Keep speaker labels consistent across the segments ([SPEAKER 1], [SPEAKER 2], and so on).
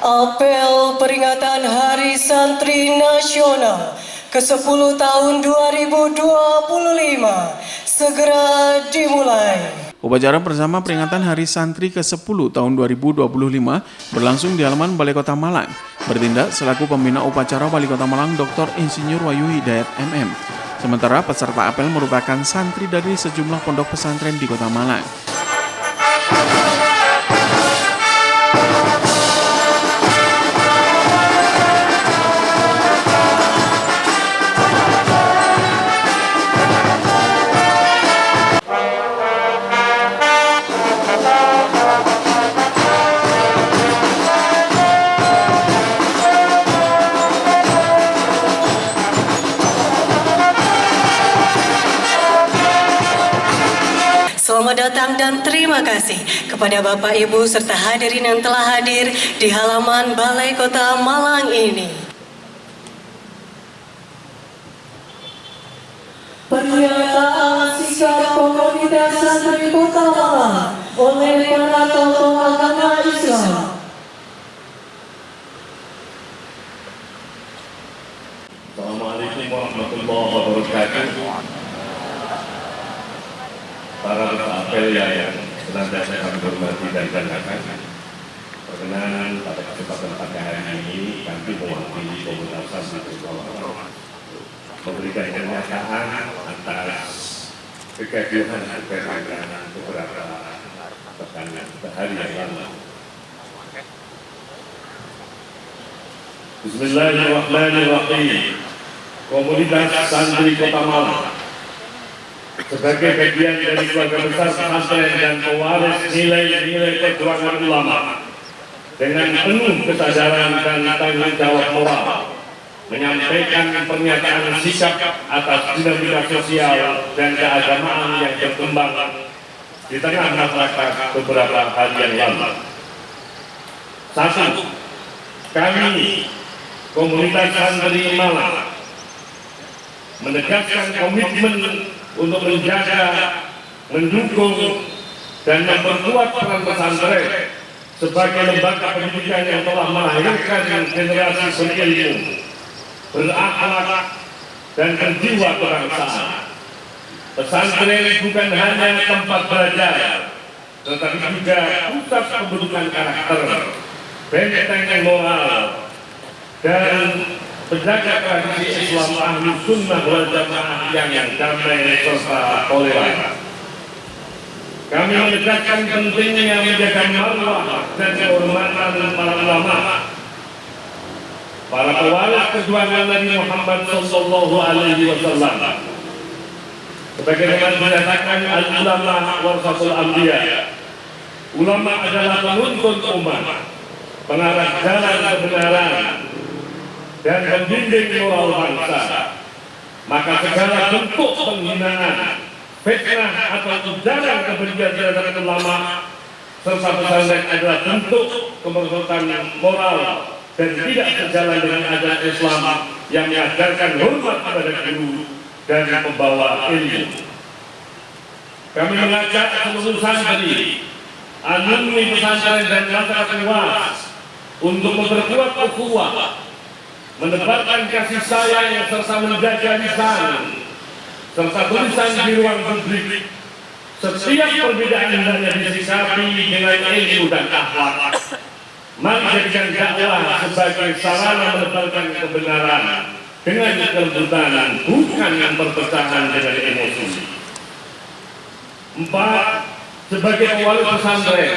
[SPEAKER 1] Apel peringatan Hari Santri Nasional ke-10 tahun 2025 segera dimulai.
[SPEAKER 2] Upacara bersama peringatan Hari Santri ke-10 tahun 2025 berlangsung di halaman Balai Kota Malang. Bertindak selaku pembina upacara Wali Kota Malang Dr. Insinyur Wahyu Hidayat MM. Sementara peserta apel merupakan santri dari sejumlah pondok pesantren di Kota Malang.
[SPEAKER 1] Selamat datang dan terima kasih kepada Bapak Ibu serta hadirin yang telah hadir di halaman Balai Kota Malang ini. Pernyataan sikap komunitas santri Kota Malang oleh para tokoh agama Islam.
[SPEAKER 3] Assalamualaikum warahmatullahi wabarakatuh. Para apel yang senantiasa kami hormati dan banggakan. Perkenan pada kesempatan pada hari ini kami mewakili komunitas santri memberikan pernyataan atas kegaduhan terkait beberapa tekanan hari yang lalu. Bismillahirrahmanirrahim. Komunitas santri Kota Malang sebagai bagian dari keluarga besar pesantren dan pewaris nilai-nilai perjuangan ulama dengan penuh kesadaran dan tanggung jawab moral menyampaikan pernyataan sikap atas dinamika sosial dan keagamaan yang berkembang di tengah masyarakat beberapa hari yang lalu. Satu, kami komunitas santri Malang menegaskan komitmen untuk menjaga, mendukung, dan memperkuat peran pesantren sebagai lembaga pendidikan yang telah melahirkan generasi berilmu, berakhlak, dan berjiwa kebangsaan. Pesantren bukan hanya tempat belajar, tetapi juga pusat pembentukan karakter, benteng moral, dan penjaga tradisi Islam ahli sunnah wal jamaah yang damai serta toleran. Kami menegaskan pentingnya menjaga marwah dan kehormatan para ulama, para pewaris perjuangan Nabi Muhammad Sallallahu Alaihi Wasallam. Sebagaimana dinyatakan al-ulama warasatul anbiya, ulama adalah penuntun umat, pengarah jalan kebenaran, dan pembimbing moral bangsa. Maka segala bentuk penghinaan, fitnah atau ujaran kebencian terhadap ulama serta pesantren adalah bentuk kemerosotan moral dan tidak sejalan dengan ajaran Islam yang mengajarkan hormat kepada guru dan pembawa ilmu. Kami mengajak seluruh santri, alumni pesantren dan masyarakat luas untuk memperkuat ukhuwah, menebarkan kasih sayang serta menjaga lisan serta tulisan di ruang publik. Setiap perbedaan hendaknya disikapi dengan ilmu dan akhlak. Mari jadikan dakwah sebagai sarana menebarkan kebenaran dengan kelembutan, bukan yang perpecahan dengan emosi. 4. Sebagai pewaris pesantren,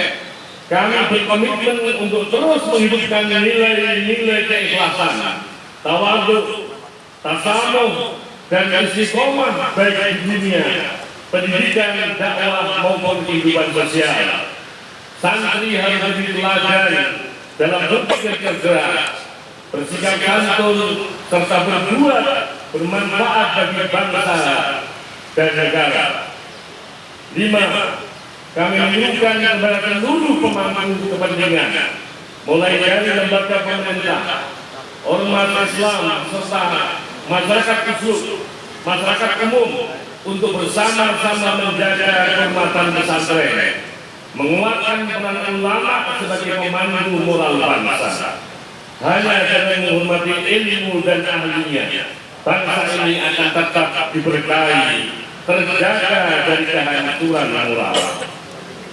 [SPEAKER 3] kami berkomitmen untuk terus menghidupkan nilai-nilai keikhlasan, tawadhu, tasamuh, dan istiqomah baik di dunia, pendidikan, dakwah maupun kehidupan sosial. Santri harus dipelajari dalam berpikir cerdas, bersikap santun, serta berbuat bermanfaat bagi bangsa dan negara. 5. Kami menginginkan kepada seluruh pemangku kepentingan, mulai dari lembaga pemerintah, ormas Islam, serta masyarakat Islam, masyarakat umum, untuk bersama-sama menjaga kehormatan pesantren, menguatkan peran ulama sebagai pemandu moral bangsa. Hanya dengan menghormati ilmu dan ahlinya, bangsa ini akan tetap diberkahi, terjaga dari kehancuran moral.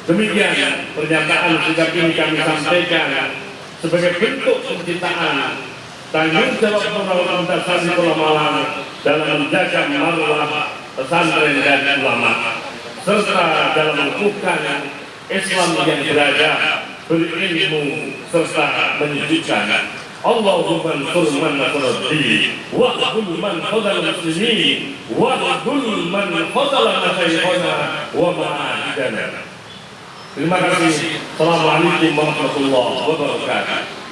[SPEAKER 3] Demikian pernyataan sikap ini kami sampaikan sebagai bentuk pencintaan tanggung jawab moral Pondasi Sekolah Malang dalam menjaga marwah pesantren dan ulama, serta dalam mengukuhkan Islam yang beradab, berilmu, serta menyejukkan. Allahumma ansur man nasruddin wa khudh man khadal muslimin wa khudh man khadal masyayikhana wa ma'idana. Terima kasih. Assalamualaikum warahmatullahi wabarakatuh.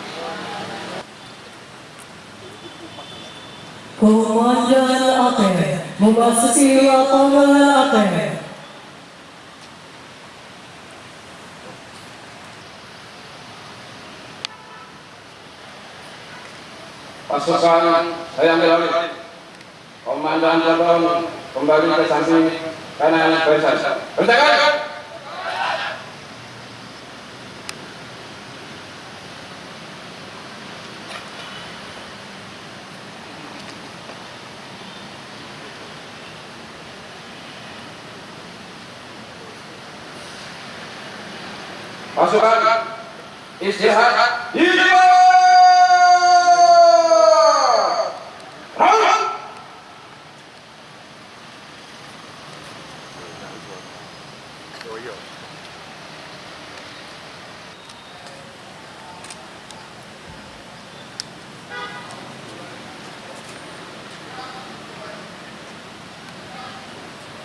[SPEAKER 4] Komandan ATM memasuki lapangan ATM.
[SPEAKER 5] Pasukan saya ambil alih. Komandan cabang kembali ke samping kanan barisan. Berjaga. Pasukan istirahat.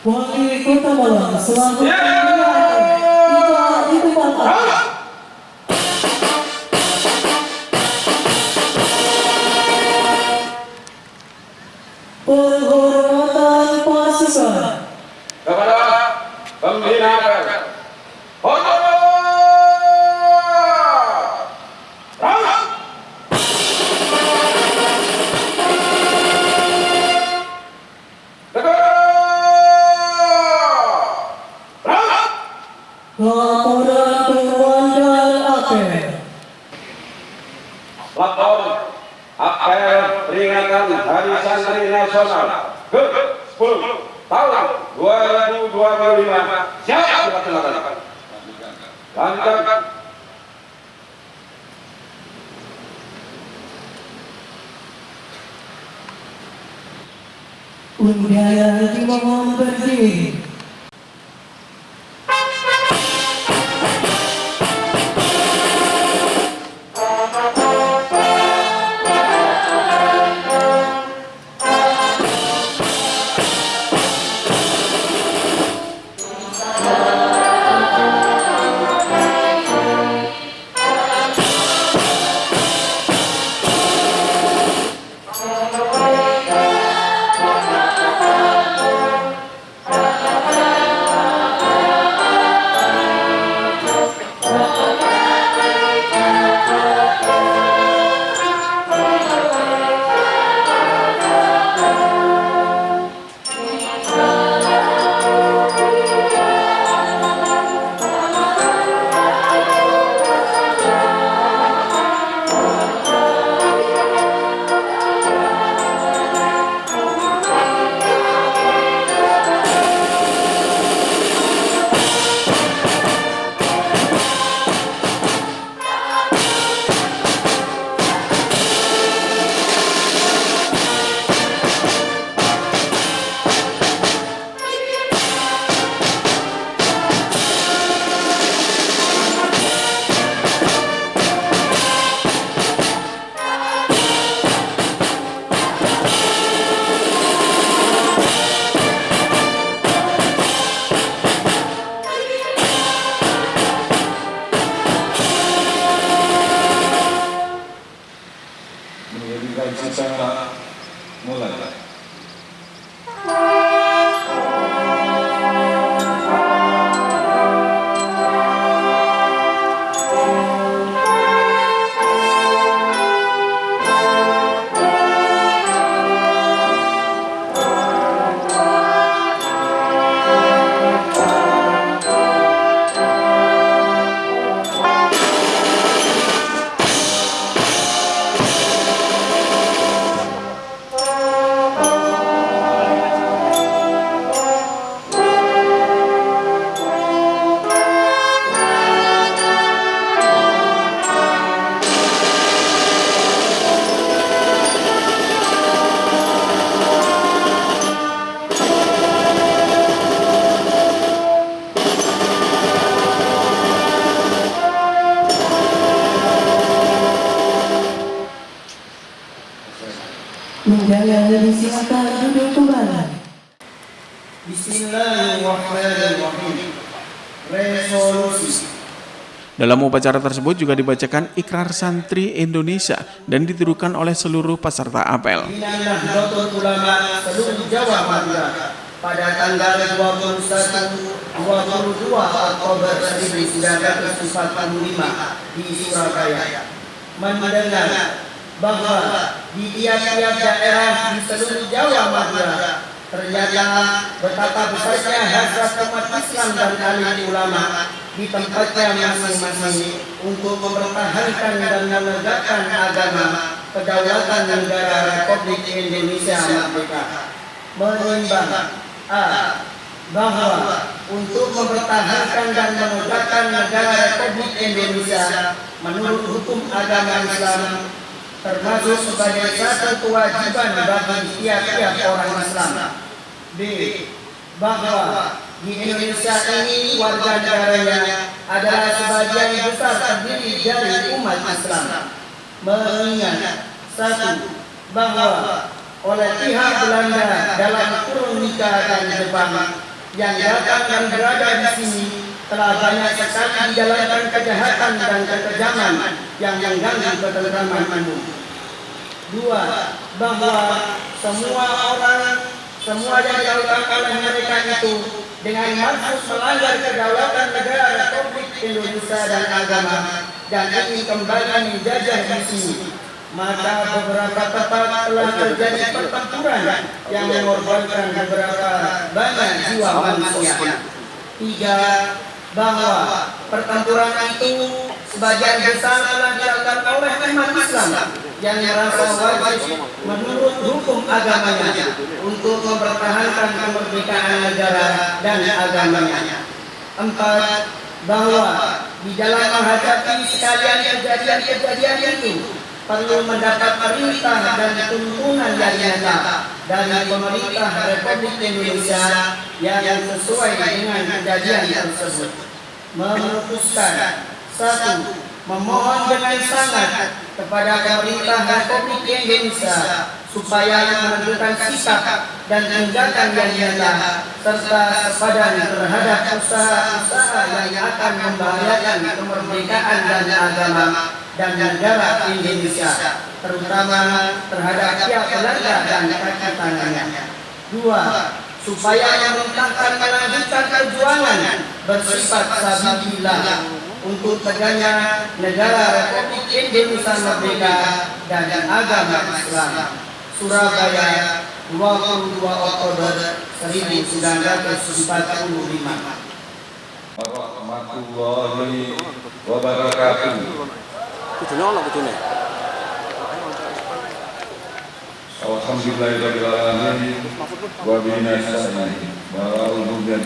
[SPEAKER 4] Wakil Kota Malang selaku itu Bapak. Penghormatan pasukan
[SPEAKER 5] kepada pembina hormat.
[SPEAKER 4] Laporan Komandan ATM.
[SPEAKER 5] Lapor apel peringatan Hari Santri Nasional ke-10 tahun 2025. Siap dilaksanakan. Lanjutkan.
[SPEAKER 4] Undangan dimohon berdiri.
[SPEAKER 6] Bismillahirrahmanirrahim. Resolusi.
[SPEAKER 2] Dalam upacara tersebut juga dibacakan Ikrar Santri Indonesia dan ditirukan oleh seluruh peserta apel.
[SPEAKER 6] Pimpinan Nahdlatul Ulama seluruh Jawa Madura pada tanggal 22 Oktober 1945 di Surabaya mendengar bahwa di tiap-tiap daerah di seluruh Jawa Madura ternyata betapa besarnya hasrat umat Islam dan alim ulama di tempatnya masing-masing untuk mempertahankan dan menegakkan agama kedaulatan negara Republik Indonesia Merdeka. Menimbang bahwa untuk mempertahankan dan menegakkan negara Republik Indonesia menurut hukum agama Islam termasuk sebagai satu kewajiban bagi tiap-tiap orang Islam. B. Bahwa di Indonesia ini warga negaranya adalah sebagian besar terdiri dari umat Islam. Mengingat satu, bahwa oleh pihak Belanda dalam kurun nikah dan Jepang yang datang dan berada di sini telah banyak sekali dijalankan kejahatan dan kekejaman yang mengganggu ketentraman umum. Dua, bahwa semua yang dilakukan oleh mereka itu dengan maksud melanggar kedaulatan negara Republik Indonesia dan agama dan ingin kembali menjajah di sini. Maka beberapa tempat telah terjadi pertempuran yang mengorbankan beberapa banyak jiwa manusia. Tiga, bahwa pertempuran itu sebagian besar telah dilakukan oleh umat Islam yang merasa wajib menurut hukum agamanya untuk mempertahankan kemerdekaan negara dan agamanya. Empat, bahwa di dalam menghadapi sekalian kejadian-kejadian itu perlu mendapat perintah dan tuntunan yang nyata dari pemerintah Republik Indonesia yang sesuai dengan kejadian tersebut. Memutuskan satu, memohon dengan sangat kepada pemerintah Republik Indonesia supaya menentukan sikap dan tindakan yang nyata serta sepadan terhadap usaha-usaha yang akan membahayakan kemerdekaan dan agama dan negara Indonesia, terutama terhadap pihak Belanda dan kaki tangannya. Dua, supaya memerintahkan melanjutkan perjuangan bersifat sabilillah untuk tegaknya negara Republik Indonesia Merdeka dan agama Islam. Surabaya, 22 Oktober 1945.
[SPEAKER 5] Warahmatullahi wabarakatuh. Alhamdulillahirabbil alamin wa bihi nasta'in. Ma'al dunya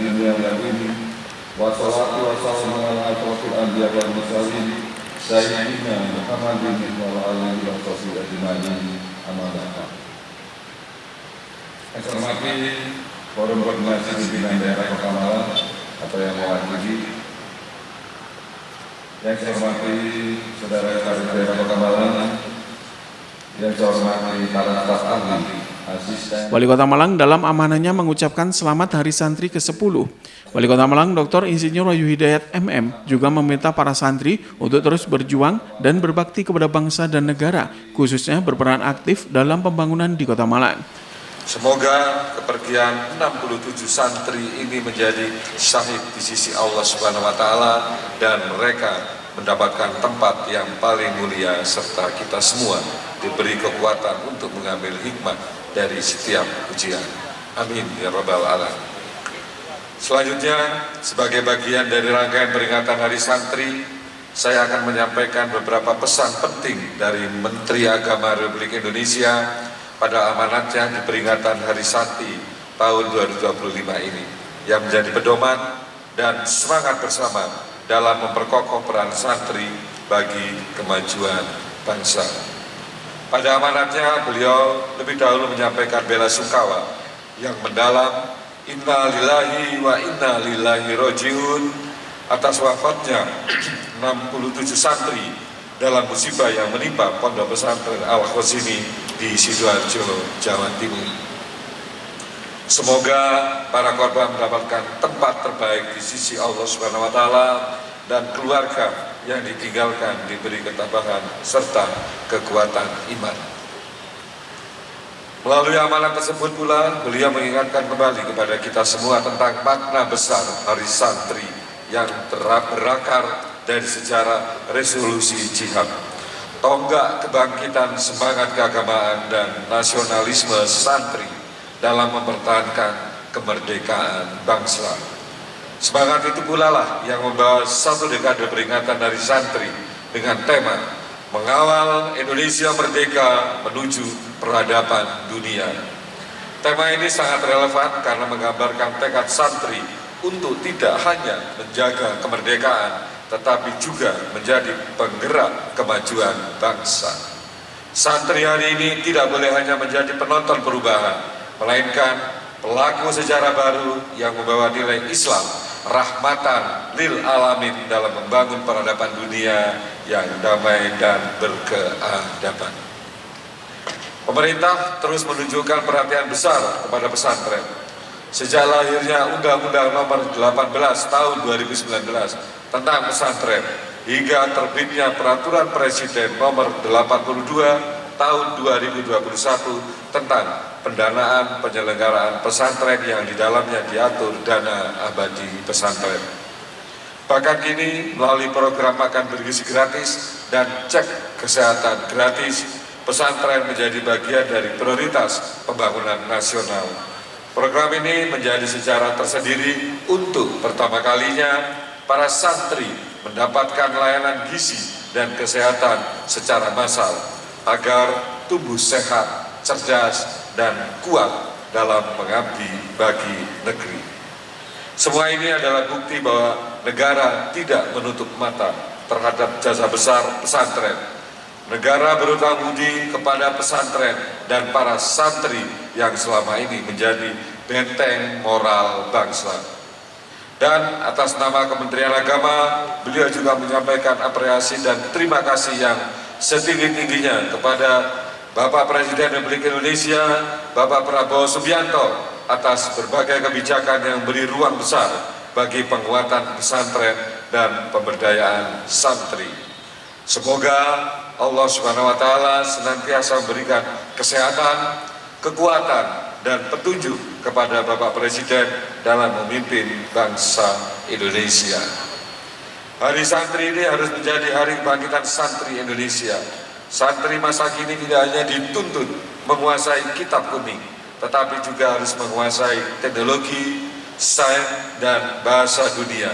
[SPEAKER 5] wassalatu wassalamu ala asyrofil anbiya'i wal mursalin sayyidina Muhammadin wa ala alihi wa sahbihi ajma'in. Amma ba'du. Yang saya hormati Forum Koordinasi Pimpinan Daerah Kota Malang atau yang mewakili, yang saya hormati saudara-saudara daerah Kota Malang, yang saya hormati para staf ahli, asisten.
[SPEAKER 2] Wali Kota Malang dalam amanahnya mengucapkan selamat Hari Santri ke-10. Wali Kota Malang Dr. Insinyur Wahyu Hidayat MM juga meminta para santri untuk terus berjuang dan berbakti kepada bangsa dan negara, khususnya berperan aktif dalam pembangunan di Kota Malang.
[SPEAKER 7] Semoga kepergian 67 santri ini menjadi syahid di sisi Allah Subhanahu wa taala dan mereka mendapatkan tempat yang paling mulia serta kita semua diberi kekuatan untuk mengambil hikmah dari setiap ujian. Amin ya rabbal alamin. Selanjutnya, sebagai bagian dari rangkaian peringatan Hari Santri, saya akan menyampaikan beberapa pesan penting dari Menteri Agama Republik Indonesia pada amanatnya di peringatan Hari Santri tahun 2025 ini, yang menjadi pedoman dan semangat bersama dalam memperkokoh peran santri bagi kemajuan bangsa. Pada amanatnya, beliau lebih dahulu menyampaikan bela sungkawa yang mendalam, inna lillahi wa inna ilaihi rajiun, atas wafatnya 67 santri dalam musibah yang menimpa Pondok Pesantren Al-Khazini di Sidoarjo, Jawa Timur. Semoga para korban mendapatkan tempat terbaik di sisi Allah Subhanahu wa Ta'ala dan keluarga yang ditinggalkan diberi ketabahan serta kekuatan iman. Melalui amalan tersebut pula, beliau mengingatkan kembali kepada kita semua tentang makna besar Hari Santri yang berakar dari sejarah resolusi jihad, tonggak kebangkitan semangat keagamaan dan nasionalisme santri dalam mempertahankan kemerdekaan bangsa. Semangat itu pula lah yang membawa satu dekade peringatan Hari Santri dengan tema Mengawal Indonesia Merdeka Menuju Peradaban Dunia. Tema ini sangat relevan karena menggambarkan tekad santri untuk tidak hanya menjaga kemerdekaan, tetapi juga menjadi penggerak kemajuan bangsa. Santri hari ini tidak boleh hanya menjadi penonton perubahan, melainkan pelaku sejarah baru yang membawa nilai Islam, rahmatan lil alamin dalam membangun peradaban dunia yang damai dan berkeadaban. Pemerintah terus menunjukkan perhatian besar kepada pesantren. Sejak lahirnya Undang-Undang Nomor 18 Tahun 2019 tentang pesantren hingga terbitnya Peraturan Presiden Nomor 82 Tahun 2021 tentang pendanaan penyelenggaraan pesantren yang di dalamnya diatur dana abadi pesantren. Bahkan kini melalui program makan bergizi gratis dan cek kesehatan gratis, pesantren menjadi bagian dari prioritas pembangunan nasional. Program ini menjadi sejarah tersendiri untuk pertama kalinya para santri mendapatkan layanan gizi dan kesehatan secara massal agar tumbuh sehat, cerdas, dan kuat dalam mengabdi bagi negeri. Semua ini adalah bukti bahwa negara tidak menutup mata terhadap jasa besar pesantren. Negara berutang budi kepada pesantren dan para santri yang selama ini menjadi benteng moral bangsa. Dan atas nama Kementerian Agama, beliau juga menyampaikan apresiasi dan terima kasih yang setinggi-tingginya kepada Bapak Presiden Republik Indonesia, Bapak Prabowo Subianto atas berbagai kebijakan yang beri ruang besar bagi penguatan pesantren dan pemberdayaan santri. Semoga Allah Subhanahu wa Ta'ala senantiasa memberikan kesehatan, kekuatan, dan petunjuk kepada Bapak Presiden dalam memimpin bangsa Indonesia. Hari Santri ini harus menjadi hari kebangkitan santri Indonesia. Santri masa kini tidak hanya dituntut menguasai kitab kuning, tetapi juga harus menguasai teknologi, sains, dan bahasa dunia.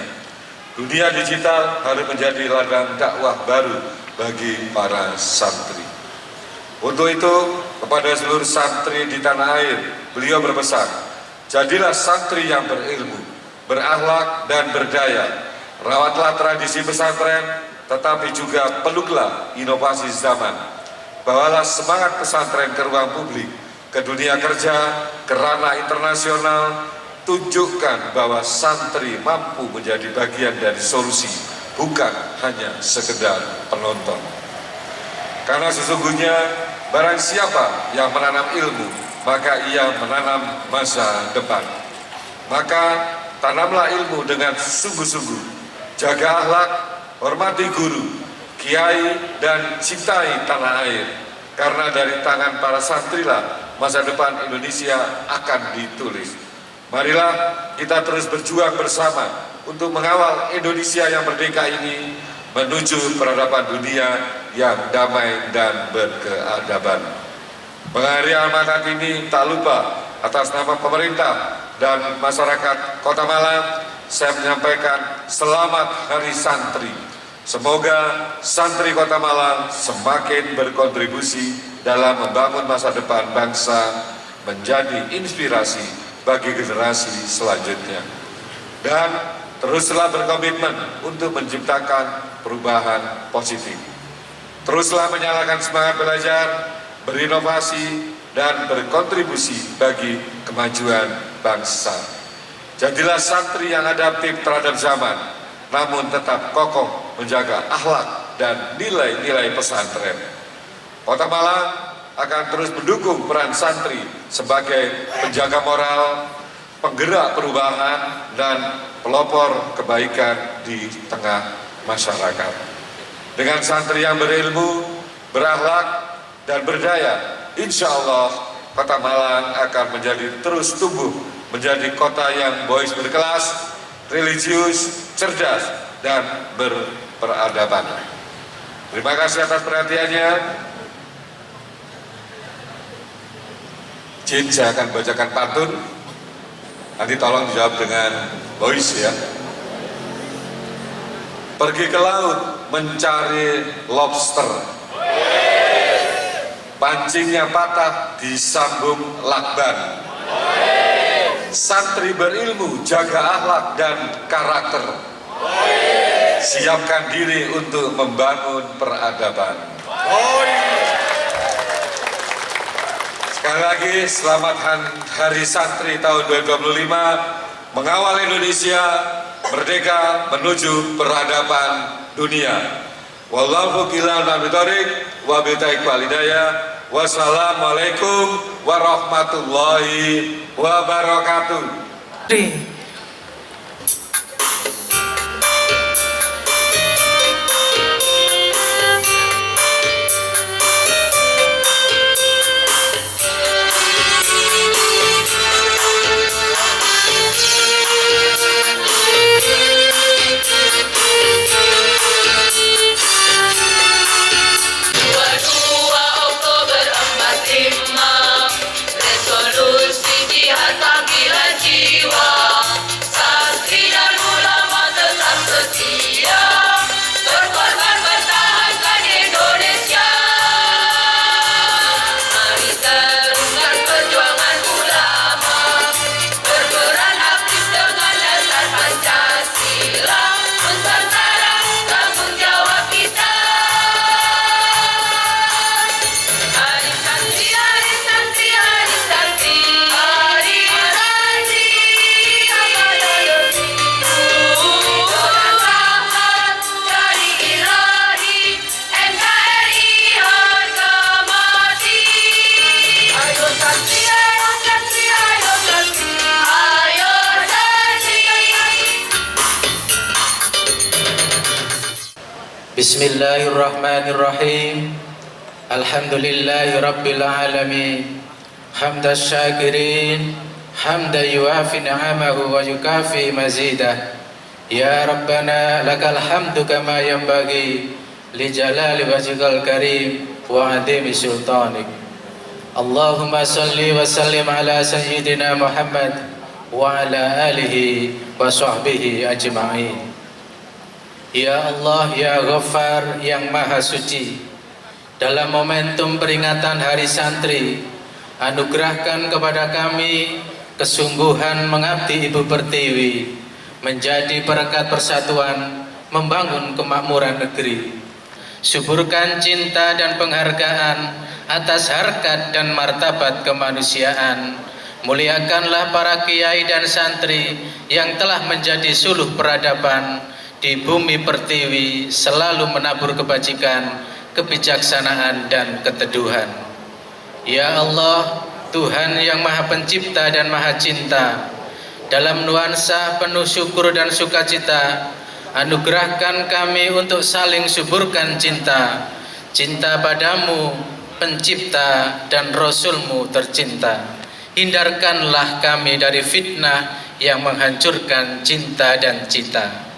[SPEAKER 7] Dunia digital harus menjadi ladang dakwah baru bagi para santri. Untuk itu, kepada seluruh santri di tanah air, beliau berpesan, jadilah santri yang berilmu, berakhlak, dan berdaya. Rawatlah tradisi pesantren, tetapi juga peluklah inovasi zaman. Bawalah semangat pesantren ke ruang publik, ke dunia kerja, ke ranah internasional. Tunjukkan bahwa santri mampu menjadi bagian dari solusi, bukan hanya sekedar penonton. Karena sesungguhnya barang siapa yang menanam ilmu, maka ia menanam masa depan. Maka tanamlah ilmu dengan sungguh-sungguh, jaga akhlak, hormati guru, kiai, dan cintai tanah air. Karena dari tangan para santrilah masa depan Indonesia akan ditulis. Marilah kita terus berjuang bersama untuk mengawal Indonesia yang merdeka ini menuju peradaban dunia yang damai dan berkeadaban. Mengakhiri amanat ini tak lupa atas nama pemerintah dan masyarakat Kota Malang, saya menyampaikan selamat Hari Santri. Semoga santri Kota Malang semakin berkontribusi dalam membangun masa depan bangsa, menjadi inspirasi bagi generasi selanjutnya. Dan teruslah berkomitmen untuk menciptakan perubahan positif. Teruslah menyalakan semangat belajar, berinovasi, dan berkontribusi bagi kemajuan bangsa. Jadilah santri yang adaptif terhadap zaman, namun tetap kokoh menjaga akhlak dan nilai-nilai pesantren. Kota Malang akan terus mendukung peran santri sebagai penjaga moral, penggerak perubahan, dan pelopor kebaikan di tengah masyarakat. Dengan santri yang berilmu, berakhlak, dan berdaya, insya Allah Kota Malang akan menjadi terus tumbuh menjadi kota yang boys berkelas, religius, cerdas, dan berperadaban. Terima kasih atas perhatiannya. Jin, saya akan bacakan pantun. Nanti tolong dijawab dengan boys ya. Pergi ke laut mencari lobster. Pancingnya patah disambung lakban. Santri berilmu, jaga akhlak dan karakter. Siapkan diri untuk membangun peradaban. Sekali lagi, selamat Hari Santri tahun 2025, mengawal Indonesia merdeka menuju peradaban dunia. Wallahu a'lam bishawab. Wassalamualaikum warahmatullahi wabarakatuh.
[SPEAKER 8] Bismillahirrahmanirrahim. Alhamdulillahi rabbil alamin. Hamdan syakirin, hamdan yuafi ni'amahu wa yukafi mazidah. Ya Rabbana lakal hamdu kama yanbaghi li jalali wajhikal karim wa adimi sultanik. Allahumma salli wa sallim ala sayyidina Muhammad wa ala alihi wa sahbihi ajma'in. Ya Allah, Ya Ghaffar, yang Maha Suci, dalam momentum peringatan Hari Santri, anugerahkan kepada kami kesungguhan mengabdi Ibu Pertiwi, menjadi perekat persatuan, membangun kemakmuran negeri. Suburkan cinta dan penghargaan atas harkat dan martabat kemanusiaan. Muliakanlah para kiai dan santri yang telah menjadi suluh peradaban di bumi Pertiwi, selalu menabur kebajikan, kebijaksanaan, dan keteduhan. Ya Allah, Tuhan yang Maha Pencipta dan Maha Cinta, dalam nuansa penuh syukur dan sukacita, anugerahkan kami untuk saling suburkan cinta, cinta padamu, Pencipta dan Rasulmu tercinta. Hindarkanlah kami dari fitnah yang menghancurkan cinta dan cita.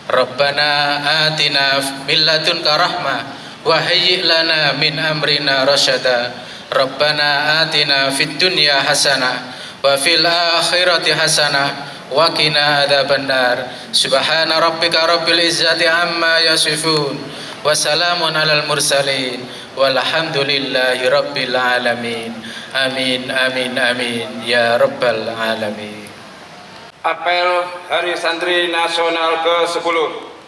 [SPEAKER 8] Rabbana atina min ladunka rahmah wa hayyi' lana min amrina rasyada. Rabbana atina fid dunya hasanah wa fil akhirati hasanah wa qina adzabannar. Subhana rabbika rabbil izzati amma yasifun wa salamun alal mursalin walhamdulillahi rabbil alamin. Amin amin amin ya rabbal alamin.
[SPEAKER 9] Apel Hari Santri Nasional ke-10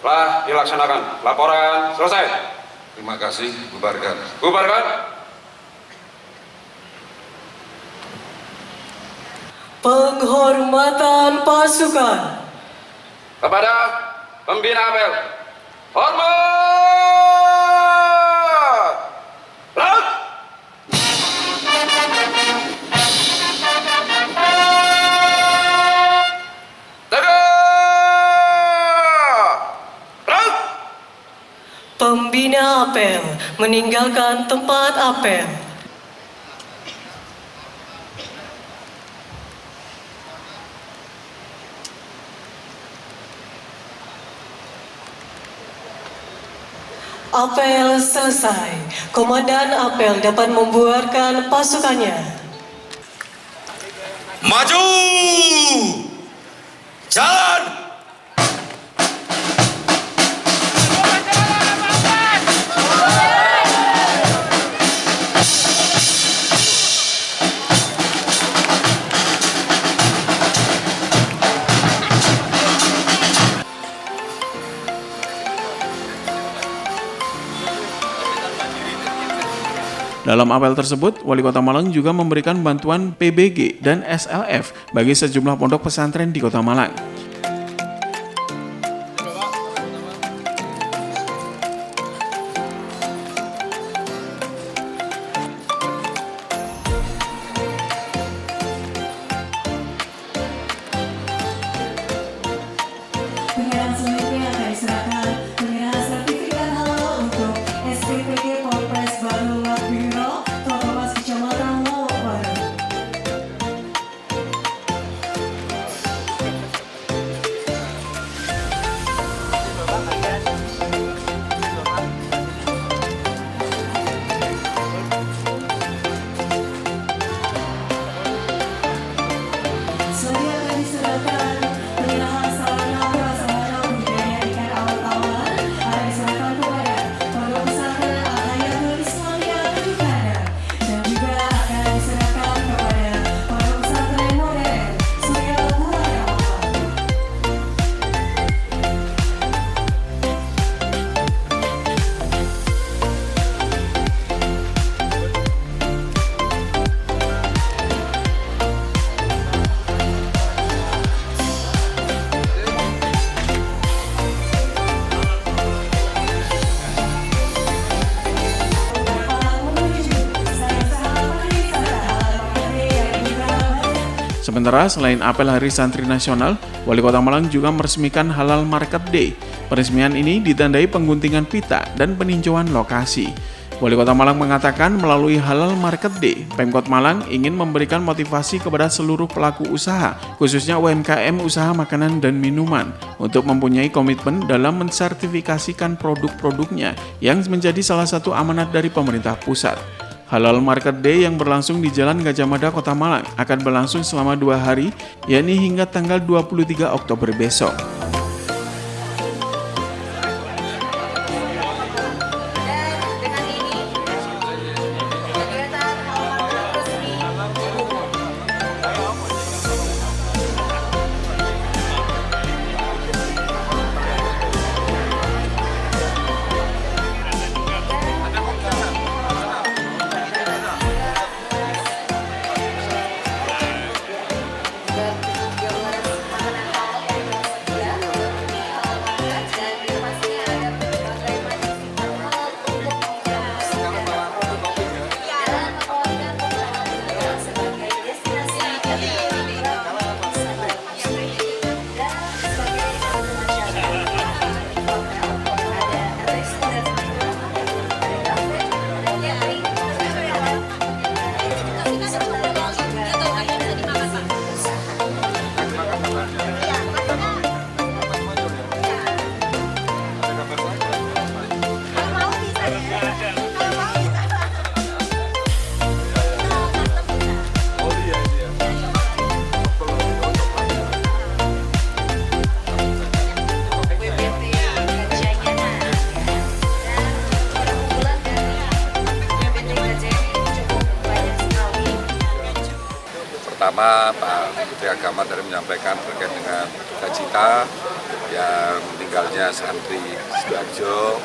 [SPEAKER 9] telah dilaksanakan. Laporan selesai.
[SPEAKER 7] Terima kasih. Bubarkan.
[SPEAKER 9] Bubarkan.
[SPEAKER 4] Penghormatan pasukan
[SPEAKER 9] Kepada pembina apel. Hormat. Laut.
[SPEAKER 1] apel meninggalkan tempat apel. Apel selesai. Komandan apel dapat membuarkan pasukannya.
[SPEAKER 10] Maju! Jalan!
[SPEAKER 2] Dalam apel tersebut, Wali Kota Malang juga memberikan bantuan PBG dan SLF bagi sejumlah pondok pesantren di Kota Malang.
[SPEAKER 11] Penyerahan selanjutnya akan diserahkan penyerahan sertifikat halal untuk SPPG Polres Baru Biro Tokomas Kecamatan Lawak Baru. Selanjutnya akan diserahkan penyerahan sarana prasarana budidaya ikan awal tawar akan diserahkan kepada Pondok Pesantren Al-Hayatul Islamiyah Kedukana dan juga akan diserahkan kepada Pondok Pesantren Modern Surya Muhammad Awal.
[SPEAKER 2] Sementara selain apel Hari Santri Nasional, Wali Kota Malang juga meresmikan Halal Market Day. Peresmian ini ditandai pengguntingan pita dan peninjauan lokasi. Wali Kota Malang mengatakan melalui Halal Market Day, Pemkot Malang ingin memberikan motivasi kepada seluruh pelaku usaha, khususnya UMKM usaha makanan dan minuman, untuk mempunyai komitmen dalam mensertifikasikan produk-produknya yang menjadi salah satu amanat dari pemerintah pusat. Halal Market Day yang berlangsung di Jalan Gajah Mada, Kota Malang akan berlangsung selama 2 hari, yakni hingga tanggal 23 Oktober besok.
[SPEAKER 7] Pertama, Pak Menteri Agama tadi menyampaikan terkait dengan duka cita yang meninggalnya santri Sidoarjo.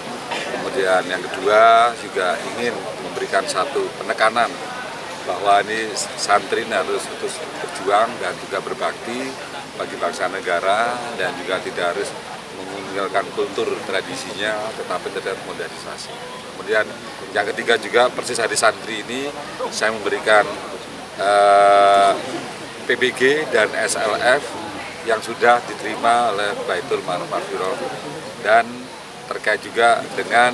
[SPEAKER 7] Kemudian yang kedua juga ingin memberikan satu penekanan bahwa ini santri harus terus berjuang dan juga berbakti bagi bangsa negara dan juga tidak harus meninggalkan kultur tradisinya tetapi tidak modernisasi. Kemudian yang ketiga juga persis hari santri ini saya memberikan PBG dan SLF yang sudah diterima oleh Baitul Mal Makfirah dan terkait juga dengan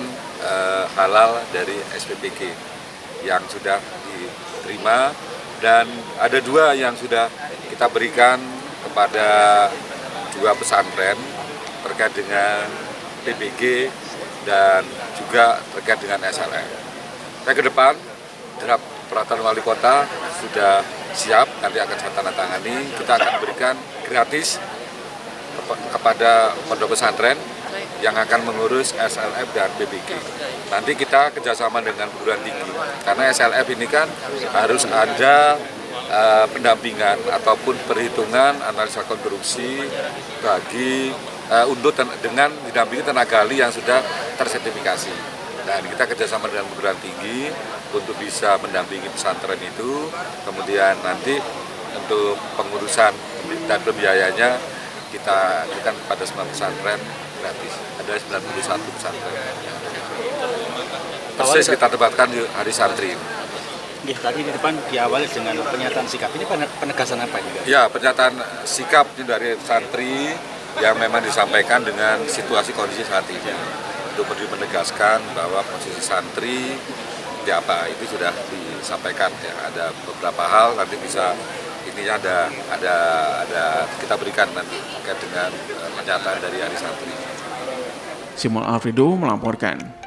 [SPEAKER 7] halal dari SPPG yang sudah diterima, dan ada 2 yang sudah kita berikan kepada 2 pesantren terkait dengan PBG dan juga terkait dengan SLM. Nah, ke depan draft peraturan wali kota sudah siap, nanti akan saya tanda tangani. Kita akan berikan gratis kepada pondok pesantren yang akan mengurus SLF dan PBG. Nanti kita kerjasama dengan perguruan tinggi, karena SLF ini kan harus ada pendampingan ataupun perhitungan analisa konstruksi bagi untuk dengan didampingi tenaga ahli yang sudah tersertifikasi. Dan kita kerjasama dengan perguruan tinggi untuk bisa mendampingi pesantren itu. Kemudian nanti untuk pengurusan dan pembiayanya kita berikan kepada semua pesantren gratis. Ada 91 pesantren. Persis kita debatkan di Hari Santri.
[SPEAKER 10] Tadi di depan diawali dengan pernyataan sikap. Ini penegasan apa juga?
[SPEAKER 7] Ya, pernyataan sikap dari santri yang memang disampaikan dengan situasi kondisi saat ini. Untuk menegaskan bahwa posisi santri di apa itu sudah disampaikan ya. Ada beberapa hal nanti bisa intinya ada kita berikan nanti terkait dengan pernyataan dari Hari Santri.
[SPEAKER 2] Simon Alfredo melaporkan.